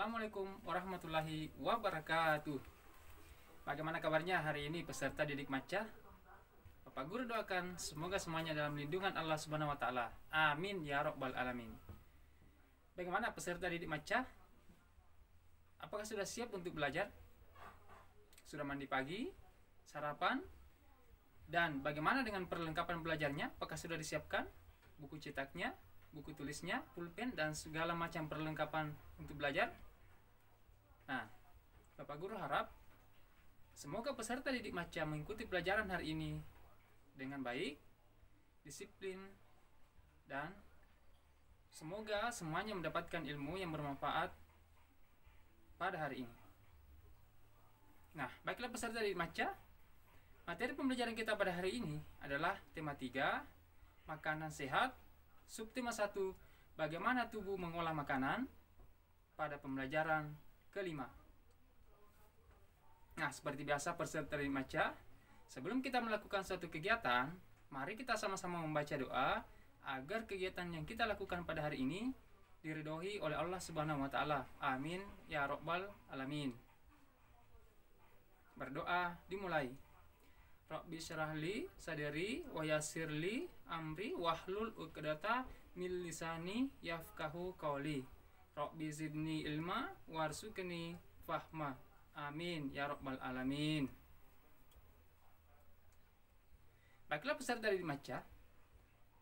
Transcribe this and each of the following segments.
Assalamualaikum warahmatullahi wabarakatuh. Bagaimana kabarnya hari ini peserta didik Maca? Bapak Guru doakan semoga semuanya dalam lindungan Allah Subhanahu wa taala. Amin ya rabbal alamin. Bagaimana peserta didik Maca? Apakah sudah siap untuk belajar? Sudah mandi pagi, sarapan, dan bagaimana dengan perlengkapan belajarnya? Apakah sudah disiapkan buku cetaknya, buku tulisnya, pulpen, dan segala macam perlengkapan untuk belajar? Nah, Bapak Guru harap semoga peserta didik Maca mengikuti pelajaran hari ini dengan baik, disiplin, dan semoga semuanya mendapatkan ilmu yang bermanfaat pada hari ini. Nah, baiklah peserta didik Maca, materi pembelajaran kita pada hari ini adalah tema 3, makanan sehat, subtema 1, bagaimana tubuh mengolah makanan, pada pembelajaran kelima. Nah, seperti biasa peserta didik Maca, sebelum kita melakukan suatu kegiatan, mari kita sama-sama membaca doa agar kegiatan yang kita lakukan pada hari ini diridhoi oleh Allah Subhanahu wa taala. Amin ya rabbal alamin. Berdoa dimulai. Rabbi syrahli sadri wa yassirli amri wahlul 'uqdatam min lisani yafqahu qawli. Rabbi zidni ilma warzuqni fahma. Amin ya rabbal alamin. Baiklah peserta didik Maca,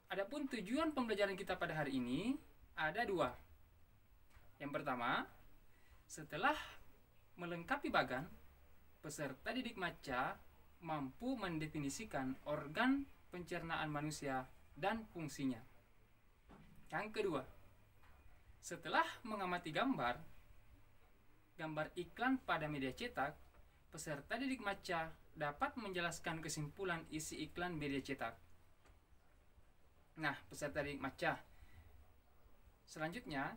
adapun tujuan pembelajaran kita pada hari ini ada 2. Yang pertama, setelah melengkapi bagan, peserta didik Maca mampu mendefinisikan organ pencernaan manusia dan fungsinya. Yang kedua, setelah mengamati gambar iklan pada media cetak, peserta didik Maca dapat menjelaskan kesimpulan isi iklan media cetak. Nah, peserta didik Maca, selanjutnya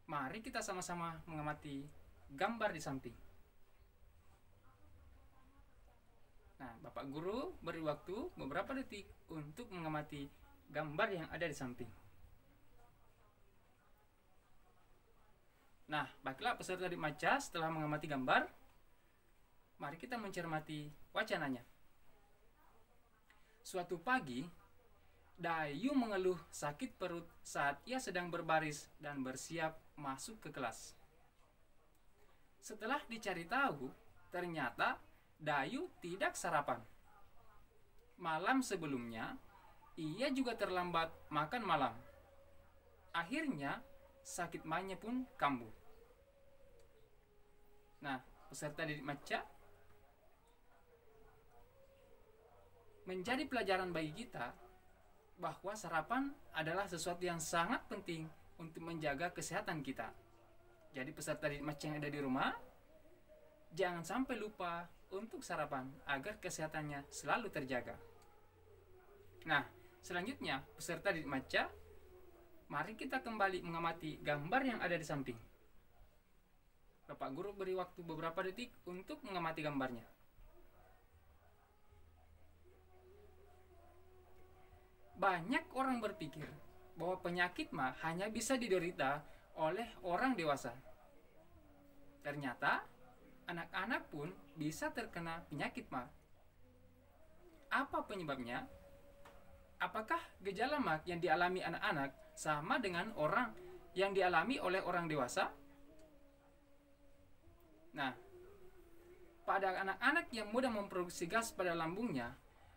mari kita sama-sama mengamati gambar di samping. Nah, Bapak Guru beri waktu beberapa detik untuk mengamati gambar yang ada di samping. Nah, baiklah peserta didik Maca, setelah mengamati gambar, mari kita mencermati wacananya. Suatu pagi, Dayu mengeluh sakit perut saat ia sedang berbaris dan bersiap masuk ke kelas. Setelah dicari tahu, ternyata Dayu tidak sarapan. Malam sebelumnya, ia juga terlambat makan malam. Akhirnya, sakit mahnya pun kambuh. Nah, peserta didik Maca, menjadi pelajaran bagi kita bahwa sarapan adalah sesuatu yang sangat penting untuk menjaga kesehatan kita. Jadi peserta didik Maca yang ada di rumah, jangan sampai lupa untuk sarapan agar kesehatannya selalu terjaga. Nah, selanjutnya peserta didik Maca, mari kita kembali mengamati gambar yang ada di samping. Bapak Guru beri waktu beberapa detik untuk mengamati gambarnya. Banyak orang berpikir bahwa penyakit mah hanya bisa diderita oleh orang dewasa. Ternyata anak-anak pun bisa terkena penyakit mah. Apa penyebabnya? Apakah gejala mah yang dialami anak-anak sama dengan orang yang dialami oleh orang dewasa? Nah, pada anak-anak yang mudah memproduksi gas pada lambungnya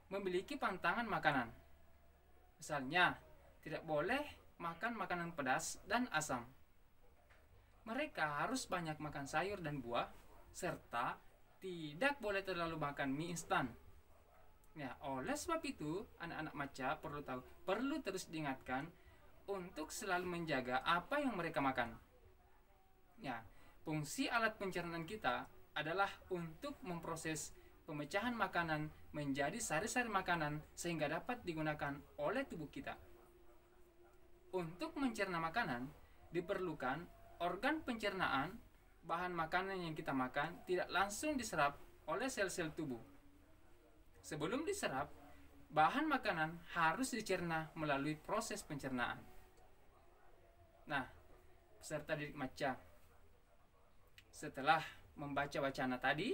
memiliki pantangan makanan. Misalnya, tidak boleh makan makanan pedas dan asam. Mereka harus banyak makan sayur dan buah, serta tidak boleh terlalu makan mie instan. Ya, oleh sebab itu, anak-anak Maca perlu terus diingatkan untuk selalu menjaga apa yang mereka makan. Ya, fungsi alat pencernaan kita adalah untuk memproses pemecahan makanan menjadi sari-sari makanan sehingga dapat digunakan oleh tubuh kita. Untuk mencerna makanan, diperlukan organ pencernaan. Bahan makanan yang kita makan tidak langsung diserap oleh sel-sel tubuh. Sebelum diserap, bahan makanan harus dicerna melalui proses pencernaan. Nah, peserta didik Maca, Setelah membaca wacana tadi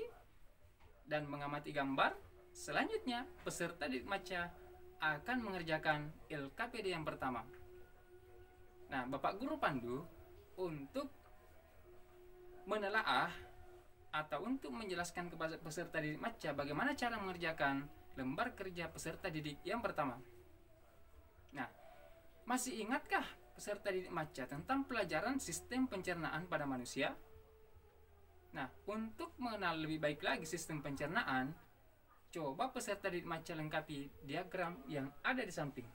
dan mengamati gambar, selanjutnya peserta didik maca akan mengerjakan LKPD yang pertama. Nah, Bapak Guru pandu untuk menelaah atau untuk menjelaskan kepada peserta didik maca bagaimana cara mengerjakan lembar kerja peserta didik yang pertama. Nah, masih ingatkah peserta didik maca tentang pelajaran sistem pencernaan pada manusia? Nah, untuk mengenal lebih baik lagi sistem pencernaan, coba peserta didik maca lengkapi diagram yang ada di samping.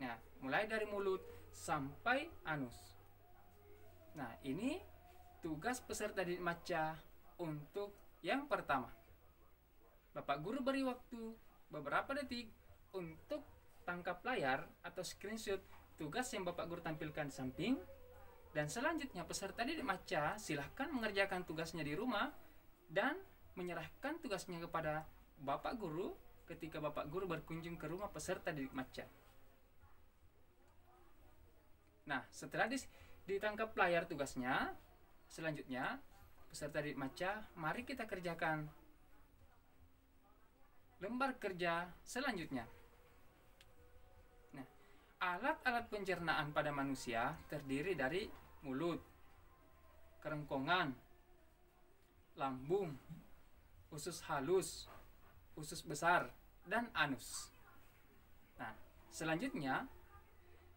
Nah, mulai dari mulut sampai anus. Nah, ini tugas peserta didik maca untuk yang pertama. Bapak Guru beri waktu beberapa detik untuk tangkap layar atau screenshot tugas yang Bapak Guru tampilkan di samping. Dan selanjutnya peserta didik maca silahkan mengerjakan tugasnya di rumah dan menyerahkan tugasnya kepada Bapak Guru ketika Bapak Guru berkunjung ke rumah peserta didik maca. Nah, setelah ditangkap layar tugasnya, selanjutnya peserta didik maca, mari kita kerjakan lembar kerja selanjutnya. Nah, alat-alat pencernaan pada manusia terdiri dari mulut, kerongkongan, lambung, usus halus, usus besar, dan anus. Nah, selanjutnya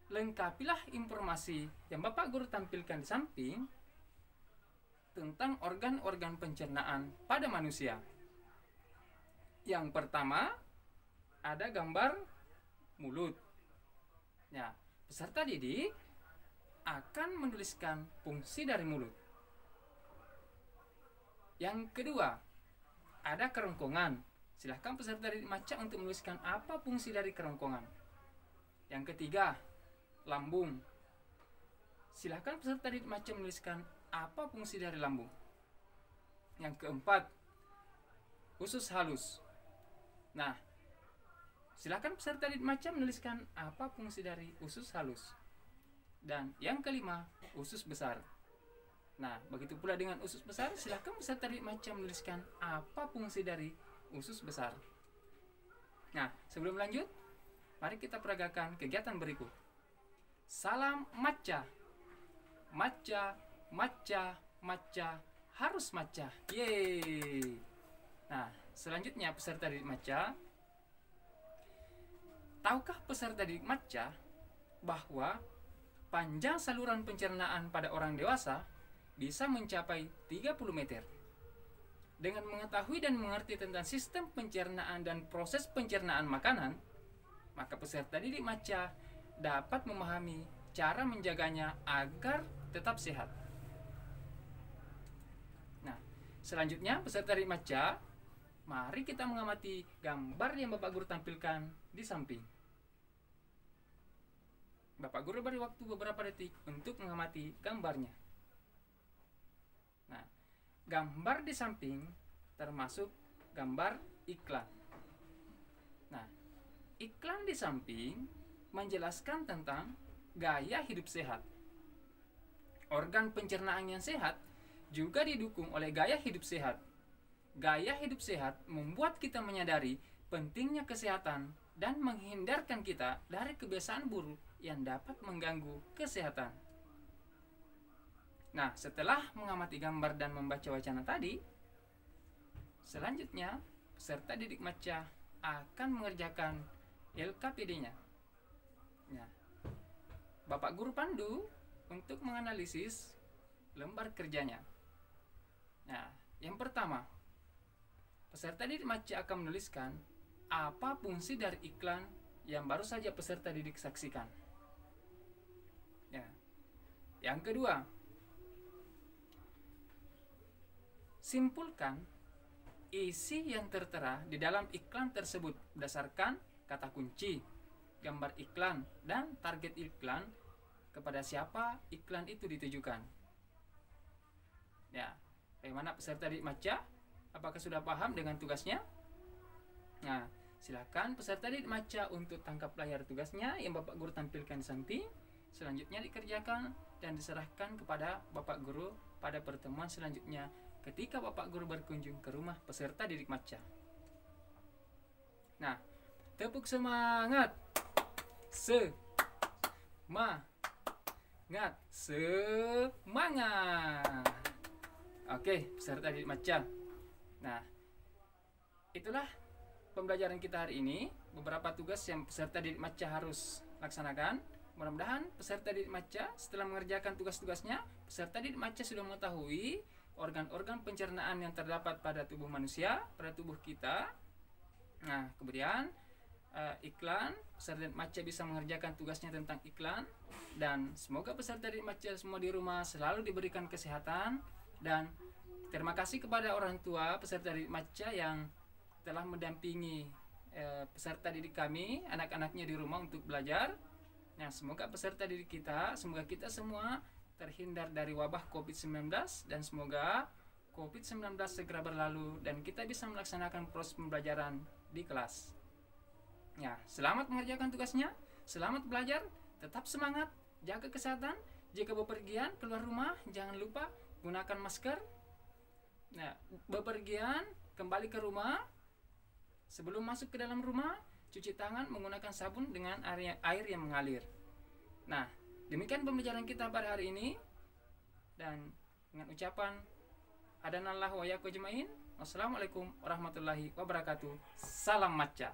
lengkapilah informasi yang Bapak Guru tampilkan di samping tentang organ-organ pencernaan pada manusia. Yang pertama, ada gambar mulut. Ya, peserta didik akan menuliskan fungsi dari mulut. Yang kedua, ada kerongkongan. Silahkan peserta didik maca untuk menuliskan apa fungsi dari kerongkongan. Yang ketiga, lambung. Silahkan peserta didik maca menuliskan apa fungsi dari lambung. Yang keempat, usus halus. Nah, silahkan peserta didik maca menuliskan apa fungsi dari usus halus. Dan yang kelima, usus besar. Nah, begitu pula dengan usus besar, silahkan peserta didik maca menuliskan apa fungsi dari usus besar. Nah, sebelum lanjut, mari kita peragakan kegiatan berikut. Salam maca. Maca, maca, maca, harus maca. Yeay. Nah, selanjutnya peserta didik maca, tahukah peserta didik maca bahwa panjang saluran pencernaan pada orang dewasa bisa mencapai 30 meter. Dengan mengetahui dan mengerti tentang sistem pencernaan dan proses pencernaan makanan, maka peserta didik maca dapat memahami cara menjaganya agar tetap sehat. Nah, selanjutnya peserta didik maca, mari kita mengamati gambar yang Bapak Guru tampilkan di samping. Bapak Guru beri waktu beberapa detik untuk mengamati gambarnya. Nah, gambar di samping termasuk gambar iklan. Nah, iklan di samping menjelaskan tentang gaya hidup sehat. Organ pencernaan yang sehat juga didukung oleh gaya hidup sehat. Gaya hidup sehat membuat kita menyadari pentingnya kesehatan dan menghindarkan kita dari kebiasaan buruk yang dapat mengganggu kesehatan. Nah, setelah mengamati gambar dan membaca wacana tadi, selanjutnya peserta didik maca akan mengerjakan LKPD-nya. Nah, Bapak Guru pandu untuk menganalisis lembar kerjanya. Nah, yang pertama, peserta didik maca akan menuliskan apa fungsi dari iklan yang baru saja peserta didik saksikan. Ya. Yang kedua, simpulkan isi yang tertera di dalam iklan tersebut berdasarkan kata kunci, gambar iklan, dan target iklan kepada siapa iklan itu ditujukan. Ya, bagaimana peserta didik maca? Apakah sudah paham dengan tugasnya? Nah, silakan peserta didik maca untuk tangkap layar tugasnya yang Bapak Guru tampilkan di samping. Selanjutnya dikerjakan dan diserahkan kepada Bapak Guru pada pertemuan selanjutnya ketika Bapak Guru berkunjung ke rumah peserta didik Maca. Nah, tepuk semangat. Semangat. Oke, peserta didik Maca. Nah, itulah pembelajaran kita hari ini. Beberapa tugas yang peserta didik Maca harus laksanakan. Mudah-mudahan peserta didik Maca setelah mengerjakan tugas-tugasnya, peserta didik Maca sudah mengetahui organ-organ pencernaan yang terdapat pada tubuh manusia, pada tubuh kita. Nah, kemudian iklan, peserta didik Maca bisa mengerjakan tugasnya tentang iklan. Dan semoga peserta didik Maca semua di rumah selalu diberikan kesehatan. Dan terima kasih kepada orang tua peserta didik Maca yang telah mendampingi peserta didik kami, anak-anaknya di rumah untuk belajar. Nah, semoga peserta didik kita, semoga kita semua terhindar dari wabah COVID-19 dan semoga COVID-19 segera berlalu dan kita bisa melaksanakan proses pembelajaran di kelas. Ya, selamat mengerjakan tugasnya, selamat belajar, tetap semangat, jaga kesehatan. Jika bepergian keluar rumah, jangan lupa gunakan masker. Nah, bepergian kembali ke rumah, sebelum masuk ke dalam rumah, cuci tangan menggunakan sabun dengan air yang mengalir. Nah, demikian pembelajaran kita pada hari ini. Dan dengan ucapan hadanallahu wa iyyakum ajmain. Wassalamualaikum warahmatullahi wabarakatuh. Salam Maca.